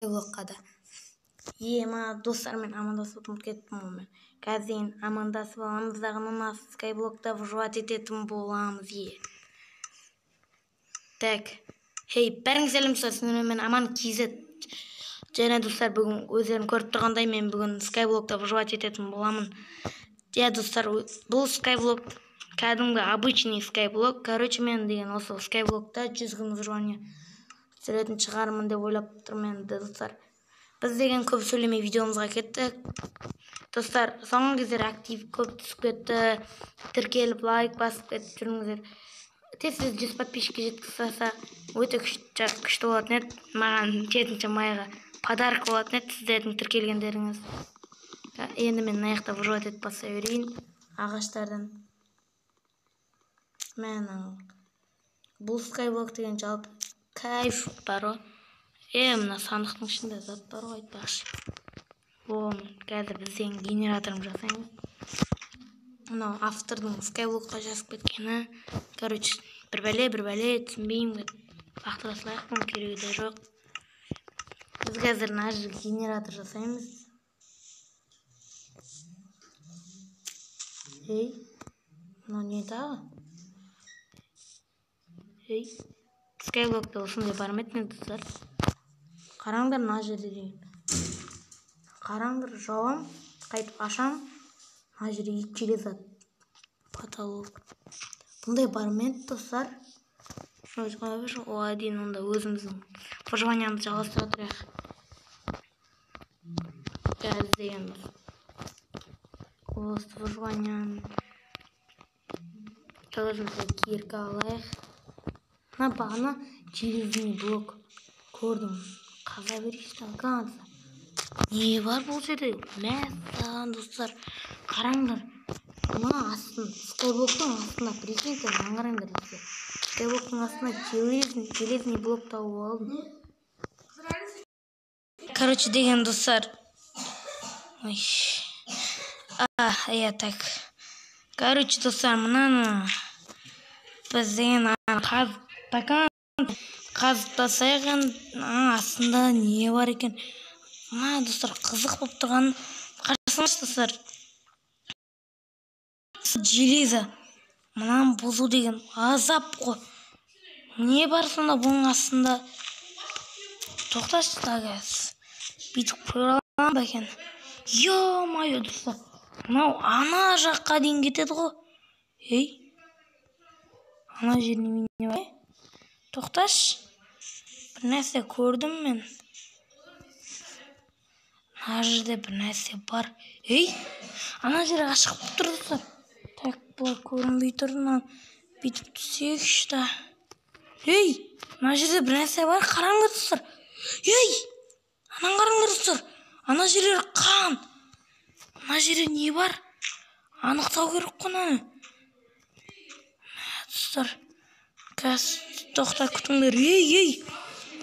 Skyblock'a da. Ема достармен амандасып ұмытып кеттім мен. Қазір амандасып аламыз дағынан асы Skyblock'та выживать ететін боламыз. Так. Хей, бәріңіз сәлем достар, мен Аман KZ. Және достар, бүгін өздерің көріп тұрғандай мен бүгін Skyblock'та выживать ететін боламын. Достар, бұл Skyblock кәдімгі обычный Skyblock. Короче, мен деген осы Skyblock'та 100 күн выживание түсіретін шығармын деп ойлап тұрмын достар. Біз деген көп сөйлемей видеомызға кеттік. Достар, соңғы кездері актив көп түсіп кетті. Тіркеліп, лайк басып кетіп жүріңіздер. Тез 100 подписчикке жеткізсе, өте күшті болатын еді. Маған 7 майға подарок болатын еді сіздердің тіркелгендеріңіз. Енді мен аяқта выживать етіп баса берейін ағаштардан. Менің бұл Skyblock деген жалпы кайф бар ғой. Мына сандықтың ішінде зат бар ғой, айтпақшы. Қазір бізден генераторым жасаймыз. Мынау автордың Skyblock'қа жазып кеткені. Короче, бір бәле түсінбеймін. Лақтырасылайық, керегі де жоқ. Біз қазір нажы генератор жасаймыз. Мынау не тағы? Skyblock'та осындай барметін достар. Қараңдар мына жерде деген. Қараңдар, жауам, қайтып ашам. Мына жерде железат. Потолок. Бұндай бармет достар. Оған дейін онда өзіміздің выживаниямызды жалғастыра тұрайық. Қазір деген осы выживанияны өзімізге кирка алайық. Мына бағана железный блок көрдім. Қаза берейшті алғансы. Не бар бұл жерде? Мәссаған достар. Қараңдар. Мына астын, Skyblock'тың астында прикиньте, қараңдар десе. Skyblock'тың астында железный блок тауып алдым. Короче, деген достар. Так. Короче, достар, мынаны біз деген қазып тасайған астында не бар екен? Достар, қызық болып тұрған қарасаңыз достар. Железа. Мынаны бұзу деген азап қой. Не бар сонда бұның астында? Тоқташы тағыз. Бүйтіп қойралған ба екен? Ё-майо достар. Мынау ана жаққа дейін кетеді ғой. Ана жеріне не бар? Тоқташы. Бір нәрсе көрдім мен. Ана жерде бір нәрсе бар. Ана жері ашық болып тұр достар. Так, бұлай көрінбей тұрды. Бүйтіп түсейікші. Ана жерде бір нәрсе бар. Қараңдар достар. Анан қараңдар достар. Ана жерлер қан. Ана жерде не бар? Анықтау керек қой. Достар, тоқта күтіңдер.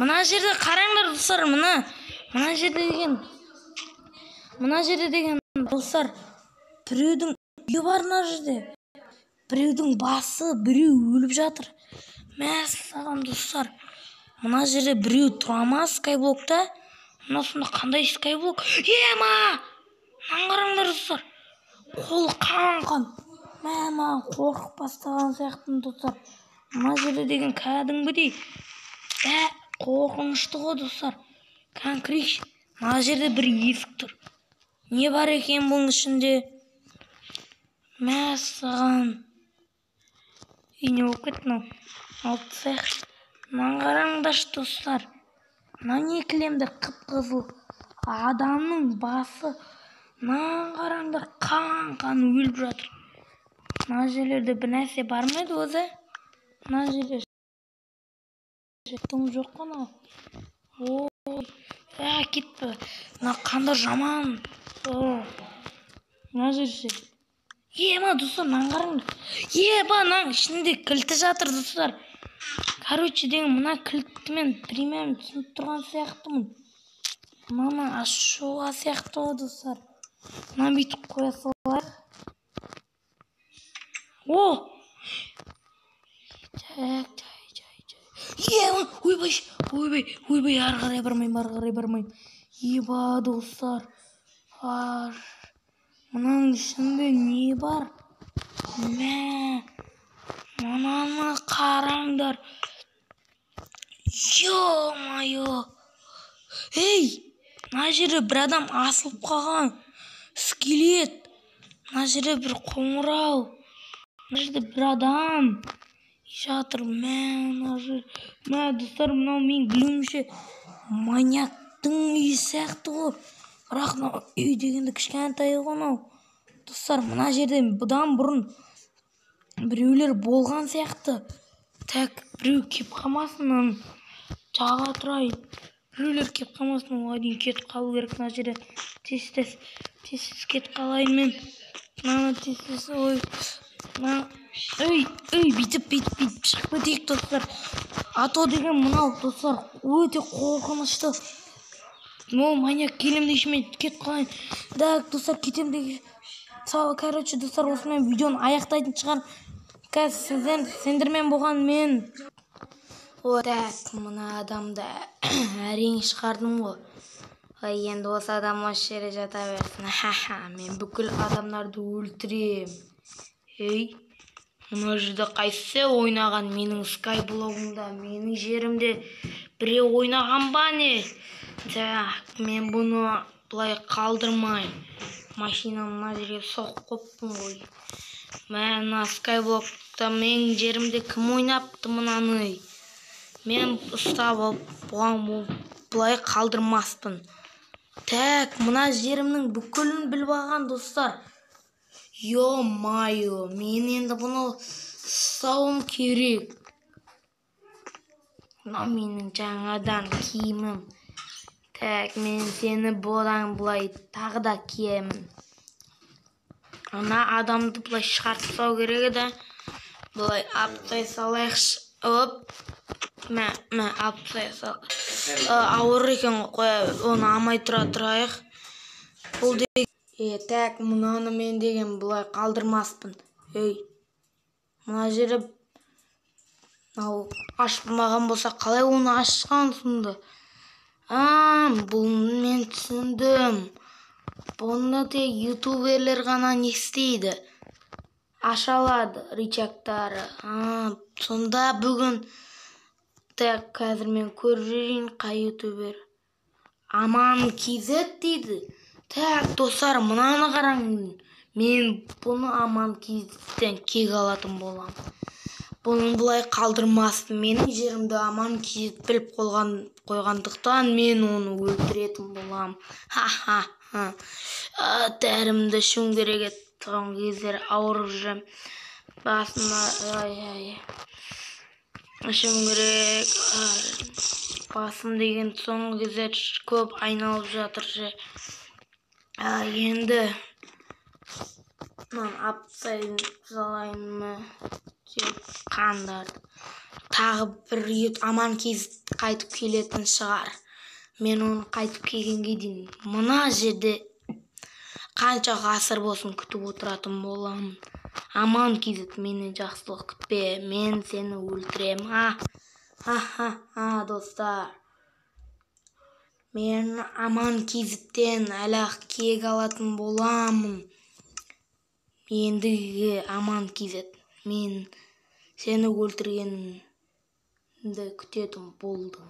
Мына жерде қараңдар достар. Мына жерде деген достар. Біреудің үйі бар мына жерде. Біреудің басы, біреу өліп жатыр. Мәссаған достар. Мына жерде біреу тұра ма Skyblock'та? Мына сонда қандай Skyblock? Маған қараңдар достар. Қолы қан. Маған қорқып бастаған сияқтым достар. Мына жерде деген кәдімгідей қорқынышты ғой достар. Конкрет. Мына жерде бір есік тұр. Не бар екен бұның ішінде? Мәссаған. Не болып кетті мынау? Алып тастайық. Мынаны қараңдаршы достар. Мына не кілемдер қып-қызыл. Адамның басы. Мынаны қараңдар. Қан өліп жатыр. Мына жерлерде бір нәрсе бар ма еді өзі? Мына жерде жеттім жоқ қана. Кетті. Мына қандар жаман. Мына жерде. Достар, мынаны қараңдар. Мынаның ішінде кілті жатыр достар. Короче, деген мына кілтті мен примерно түсініп тұрған сияқтымын. Мына ашуға сияқты ғой достар. Мына бүйтіп қоя салайық. ойбай, ары қарай бармайым. Еба, достар. Мынаның ішінде не бар? Мә, мынаны қараңдар. Ё-майо. Ей, мына жерде бір адам асылып қалған. Скелет. Мына жерде бір қоңырау. Мына жерде бір адам жатыр. Мә, достар, мынау мен білуімше маньяктың үйі сияқты ғой. Бірақ мынау үй дегенде кішкентай ғой мынау. Достар, мына жерде бұдан бұрын біреулер болған сияқты. Так, біреу кеп қалмасын, жаға тұрайын. Біреулер кеп қалмасын, оған дейін кетіп қалу керек. Мына жерде тез кетіп қалайын мен. Мына тез, бүйтіп шығып кетейік, достар. Ато деген мынау, достар, өте қорқынышты. Маньяк келем дейші мен кетіп қалайын. Так, достар, кетем дейші. Короче, достар, осымен видеоны аяқтайтын шығар. Қазір сендермен болған мен. Так, мына адамды әрең шығардым ғой. Енді осы адам осы жерде жата берсін. Мен бүкіл адамдарды өлтірем. Мына жерде қайсы ойнаған менің скайблогымда, менің жерімде біреу ойнаған ба не? Так, мен бұны бұлай қалдырмайым. Машинаны мына жерге соқып қойыппын ғой. Мына скайблокта менің жерімде кім ойнапты мынаны? Мен ұстап алып, бұған бұлай қалдырмаспын. Так, мына жерімнің бүкілін біліп алған, достар. Ё-майо, мен енді бұны ұстауым керек. Мына менің жаңадан киімім. Так, мен сені бұдан бұлай тағы да киемін. Ана адамды бұлай шығартпау керек еді. Бұлай аптай салайықшы. Мә, аптай салайық. Ауыр екен қой, оны алмай тұрайық. Бұл деген. Так, мынаны мен деген бұлай қалдырмаспын. Мына жері ашпымаған болса, қалай оны ашқан сонда? Бұл мен түсіндім. Бұны тек ютуберлер ғана не істейді? Ашалады рычагтары. Сонда бүгін. Так, қазір мен көріп жүрейін, қай ютубер. Аман KZ дейді. Так, достар, мынаны қараңын. Мен бұны Аман KZ'ден кек алатын болам. Бұны бұлай қалдырмасын. Менің жерімді Аман KZ біліп қойғандықтан мен оны өлтіретін болам. Дәрімді ішуім керек еді. Тұғын кездер ауырып жүрем. Басыма ішуім керек. Басым деген соңғы кездер көп айналып жатыр. Енді апсайын залайын ма деп қандарды. Тағы бір Аман KZ қайтып келетін шығар. Мен оны қайтып келгенге дейін мына жерде қанша ғасыр болсын күтіп отыратын боламын. Аман KZ, мені жақсылық күтпе, мен сені өлтірем. Достар. Мен Аман KZ'ден әлі кек алатын боламын. Ендігі Аман KZ, мен сені өлтіргенді күтетін болдым.